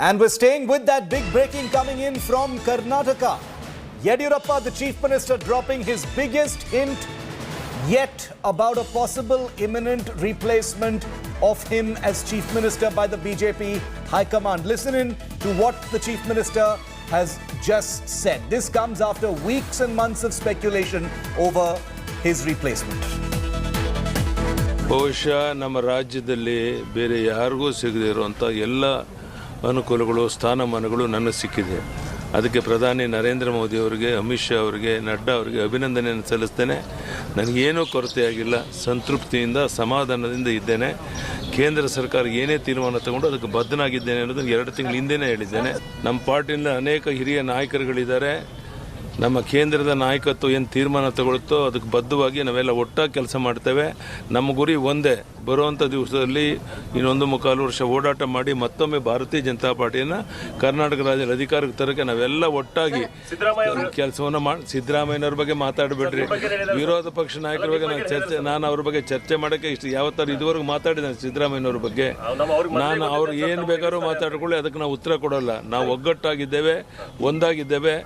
And we're staying with that big breaking coming in from Karnataka. Yediyurappa, the Chief Minister, dropping his biggest hint yet about a possible imminent replacement of him as Chief Minister by the BJP High Command. Listen in to what the Chief Minister has just said. This comes after weeks and months of speculation over his replacement. ಬಹುಶಃ ನಮ್ಮ ರಾಜ್ಯದಲ್ಲಿ ಬೇರೆ ಯಾರಿಗೂ ಸಿಗದೇ ಇರುವಂಥ ಎಲ್ಲ ಅನುಕೂಲಗಳು ಸ್ಥಾನಮಾನಗಳು ನನಗೆ ಸಿಕ್ಕಿದೆ. ಅದಕ್ಕೆ ಪ್ರಧಾನಿ ನರೇಂದ್ರ ಮೋದಿ ಅವರಿಗೆ, ಅಮಿತ್ ಶಾ ಅವರಿಗೆ, ನಡ್ಡಾ ಅವರಿಗೆ ಅಭಿನಂದನೆಯನ್ನು ಸಲ್ಲಿಸ್ತೇನೆ. ನನಗೇನೂ ಕೊರತೆಯಾಗಿಲ್ಲ, ಸಂತೃಪ್ತಿಯಿಂದ ಸಮಾಧಾನದಿಂದ ಇದ್ದೇನೆ. ಕೇಂದ್ರ ಸರ್ಕಾರ ಏನೇ ತೀರ್ಮಾನ ತಗೊಂಡು ಅದಕ್ಕೆ ಬದ್ಧನಾಗಿದ್ದೇನೆ ಅನ್ನೋದನ್ನು 2 ತಿಂಗಳ ಹಿಂದೆನೇ ಹೇಳಿದ್ದೇನೆ. ನಮ್ಮ ಪಾರ್ಟಿಯಿಂದ ಅನೇಕ ಹಿರಿಯ ನಾಯಕರುಗಳಿದ್ದಾರೆ. ನಮ್ಮ ಕೇಂದ್ರದ ನಾಯಕತ್ವ ಏನು ತೀರ್ಮಾನ ತಗೊಳ್ಳುತ್ತೋ ಅದಕ್ಕೆ ಬದ್ಧವಾಗಿ ನಾವೆಲ್ಲ ಒಟ್ಟಾಗಿ ಕೆಲಸ ಮಾಡ್ತೇವೆ. ನಮ್ಮ ಗುರಿ ಒಂದೇ, ಬರುವಂಥ ದಿವಸದಲ್ಲಿ ಇನ್ನೊಂದು 3.25 ವರ್ಷ ಓಡಾಟ ಮಾಡಿ ಮತ್ತೊಮ್ಮೆ ಭಾರತೀಯ ಜನತಾ ಪಾರ್ಟಿಯನ್ನು ಕರ್ನಾಟಕ ರಾಜ್ಯದ ಅಧಿಕಾರಕ್ಕೆ ತರಕ್ಕೆ ನಾವೆಲ್ಲ ಒಟ್ಟಾಗಿ ಕೆಲಸವನ್ನು ಮಾಡಿ. ಸಿದ್ದರಾಮಯ್ಯನವ್ರ ಬಗ್ಗೆ ಮಾತಾಡಬೇಡ್ರಿ, ವಿರೋಧ ಪಕ್ಷ ನಾಯಕರ ಬಗ್ಗೆ ನಾನು ಅವ್ರ ಬಗ್ಗೆ ಚರ್ಚೆ ಮಾಡೋಕ್ಕೆ ಯಾವತ್ತಾರು ಇದುವರೆಗೂ ಮಾತಾಡಿದ್ದೇನೆ. ಸಿದ್ದರಾಮಯ್ಯನವ್ರ ಬಗ್ಗೆ ನಾನು ಅವ್ರು ಏನು ಬೇಕಾದ್ರೂ ಮಾತಾಡ್ಕೊಳ್ಳಿ, ಅದಕ್ಕೆ ನಾವು ಉತ್ತರ ಕೊಡೋಲ್ಲ. ನಾವು ಒಗ್ಗಟ್ಟಾಗಿದ್ದೇವೆ, ಒಂದಾಗಿದ್ದೇವೆ.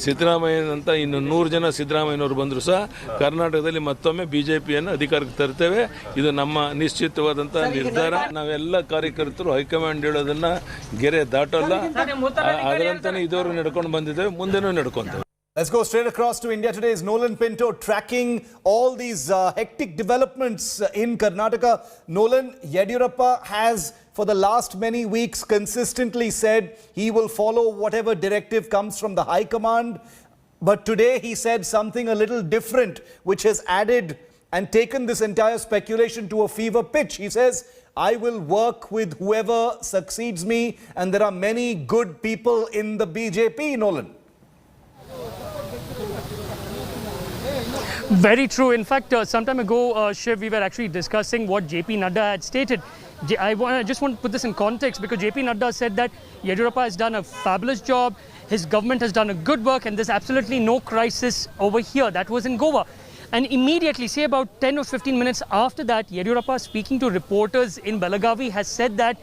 ಸಿದ್ದರಾಮಯ್ಯ ಅಂತ ಇನ್ನು 100 ಜನ ಸಿದ್ದರಾಮಯ್ಯನವರು ಬಂದರೂ ಸಹ ಕರ್ನಾಟಕದಲ್ಲಿ ಮತ್ತೊಮ್ಮೆ ಬಿಜೆಪಿಯನ್ನು ಅಧಿಕಾರಕ್ಕೆ ತರ್ತೇವೆ. ಇದು ನಮ್ಮ ನಿಶ್ಚಿತವಾದಂಥ ನಿರ್ಧಾರ. ನಾವೆಲ್ಲ ಕಾರ್ಯಕರ್ತರು ಹೈಕಮಾಂಡ್ ಹೇಳೋದನ್ನ ಗೆರೆ ದಾಟಲ್ಲ. ಅದರಂತಾನೆ ಇದುವರೆಗೂ ನಡ್ಕೊಂಡು ಬಂದಿದ್ದೇವೆ, ಮುಂದೆನೂ ನಡ್ಕೊಂತೇವೆ. Let's go straight across to India Today's Nolan Pinto tracking all these hectic developments in Karnataka. Nolan, Yediyurappa has for the last many weeks consistently said he will follow whatever directive comes from the High Command. But today he said something a little different, which has added and taken this entire speculation to a fever pitch. He says, I will work with whoever succeeds me, and there are many good people in the BJP, Nolan. Very true. In fact, some time ago, Shiv, we were actually discussing what JP Nadda had stated. I just want to put this in context because JP Nadda said that Yediyurappa has done a fabulous job, his government has done a good work, and there's absolutely no crisis over here. That was in Goa. And immediately, say about 10 or 15 minutes after that, Yediyurappa, speaking to reporters in Belagavi, has said that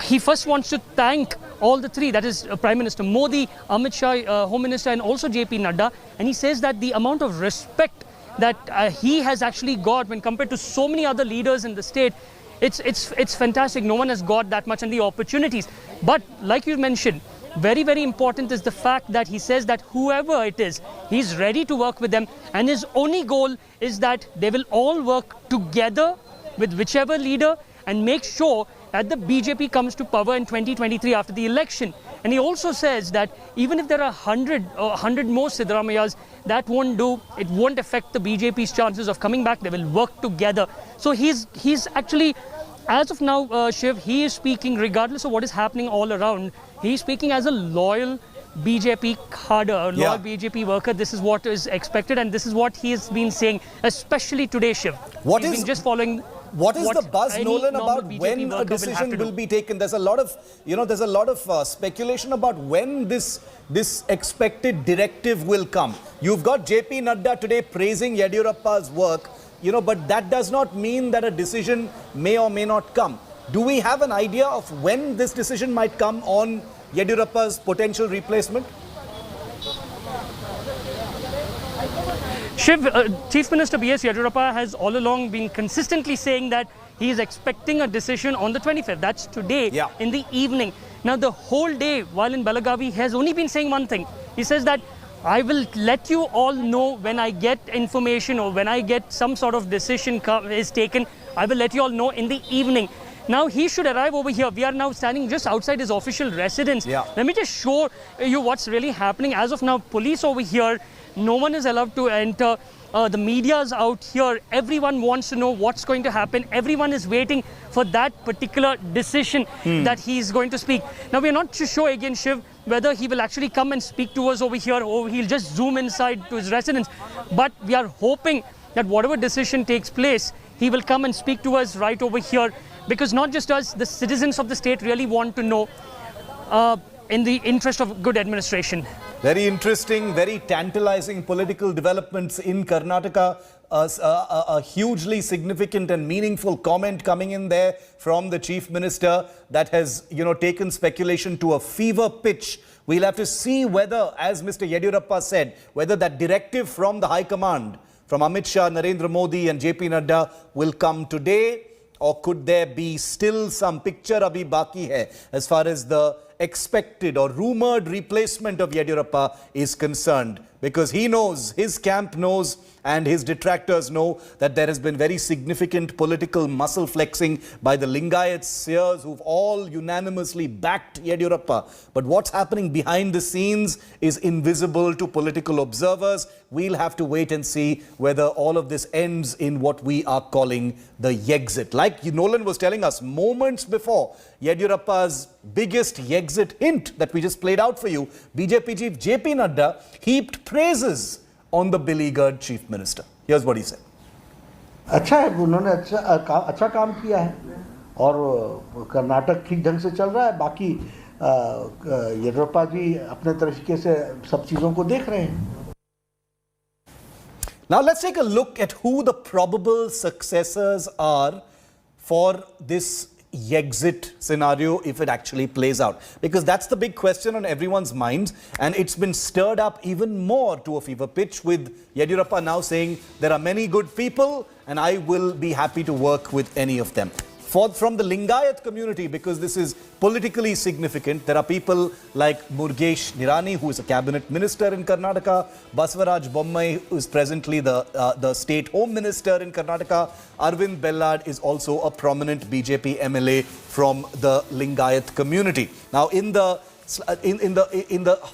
he first wants to thank all the three, that is Prime Minister Modi, Amit Shah, Home Minister, and also JP Nadda. And he says that the amount of respect that he has actually got when compared to so many other leaders in the state, it's fantastic. No one has got that much and the opportunities. But like you mentioned, very, very important is the fact that he says that whoever it is, he's ready to work with them. And his only goal is that they will all work together with whichever leader and make sure that the BJP comes to power in 2023 after the election. And he also says that even if there are 100 more Siddharamayas, that won't do. It won't affect the BJP's chances of coming back. They will work together. So he's actually, as of now, Shiv, he is speaking regardless of what is happening all around. He is speaking as a loyal BJP cadre, a loyal BJP worker. This is what is expected, and this is what he has been saying, especially today, Shiv. What is just following? What is the buzz, Nolan, about BJP when a decision will be taken? There's a lot of, there's a lot of speculation about when this expected directive will come. You've got JP Nadda today praising Yediyurappa's work, but that does not mean that a decision may or may not come. Do we have an idea of when this decision might come on Yediyurappa's potential replacement? Shiv, Chief Minister B.S. Yediyurappa has all along been consistently saying that he is expecting a decision on the 25th. That's today in the evening. Now, the whole day while in Belagavi, he has only been saying one thing. He says that I will let you all know when I get information or when I get some sort of decision is taken. I will let you all know in the evening. Now, he should arrive over here. We are now standing just outside his official residence. Let me just show you what's really happening. As of now, police over here, no one is allowed to enter. The media is out here. Everyone wants to know what's going to happen. Everyone is waiting for that particular decision that he is going to speak. Now, we are not too sure again, Shiv, whether he will actually come and speak to us over here or he'll just zoom inside to his residence. But we are hoping that whatever decision takes place, he will come and speak to us right over here. Because not just us, the citizens of the state really want to know. in the interest of good administration. Very interesting, very tantalizing political developments in Karnataka. A hugely significant and meaningful comment coming in there from the Chief Minister that has, taken speculation to a fever pitch. We'll have to see whether, as Mr. Yediyurappa said, whether that directive from the High Command, from Amit Shah, Narendra Modi and JP Nadda will come today, or could there be still some picture abhi baki hai as far as the expected or rumored replacement of Yediyurappa is concerned? Because he knows, his camp knows, and his detractors know that there has been very significant political muscle flexing by the Lingayat seers who've all unanimously backed Yediyurappa. But what's happening behind the scenes is invisible to political observers. We'll have to wait and see whether all of this ends in what we are calling the Yexit. Like Nolan was telling us moments before, Yediyurappa's biggest Yexit hint that we just played out for you, BJP chief JP Nadda heaped praises on the beleaguered chief minister. Here's what he said. अच्छा है, उन्होंने अच्छा काम किया है और कर्नाटक ठीक ढंग से चल रहा है. बाकी येडियुरप्पा जी अपने तरीके से सब चीज़ों को देख रहे हैं. Now let's take a look at who the probable successors are for this Yexit scenario if it actually plays out, because that's the big question on everyone's minds, and it's been stirred up even more to a fever pitch with Yediyurappa now saying there are many good people and I will be happy to work with any of them. From the Lingayat community, because this is politically significant, there are people like Murugesh Nirani, who is a cabinet minister in Karnataka, Basavaraj Bommai, who is presently the state home minister in Karnataka, Arvind Bellad is also a prominent BJP MLA from the Lingayat community. Now, in the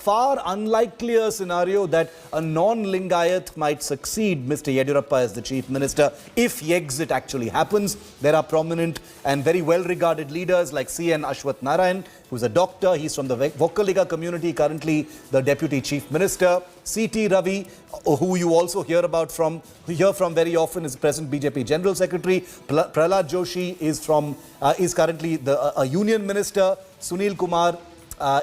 far unlikelier scenario that a non-Lingayat might succeed Mr. Yediyurappa as the chief minister, if Yexit actually happens, there are prominent and very well-regarded leaders like C.N. Ashwath Narayan, who's a doctor. He's from the Vokkaliga community, currently the deputy chief minister. C.T. Ravi, who you also hear from very often, is present BJP general secretary. Prahlad Joshi is currently a union minister. Sunil Kumar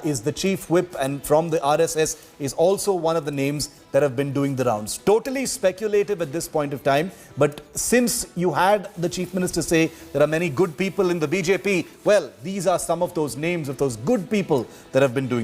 is the chief whip, and from the RSS is also one of the names that have been doing the rounds. Totally speculative at this point of time, but since you had the chief minister say there are many good people in the BJP, well, these are some of those names of those good people that have been doing the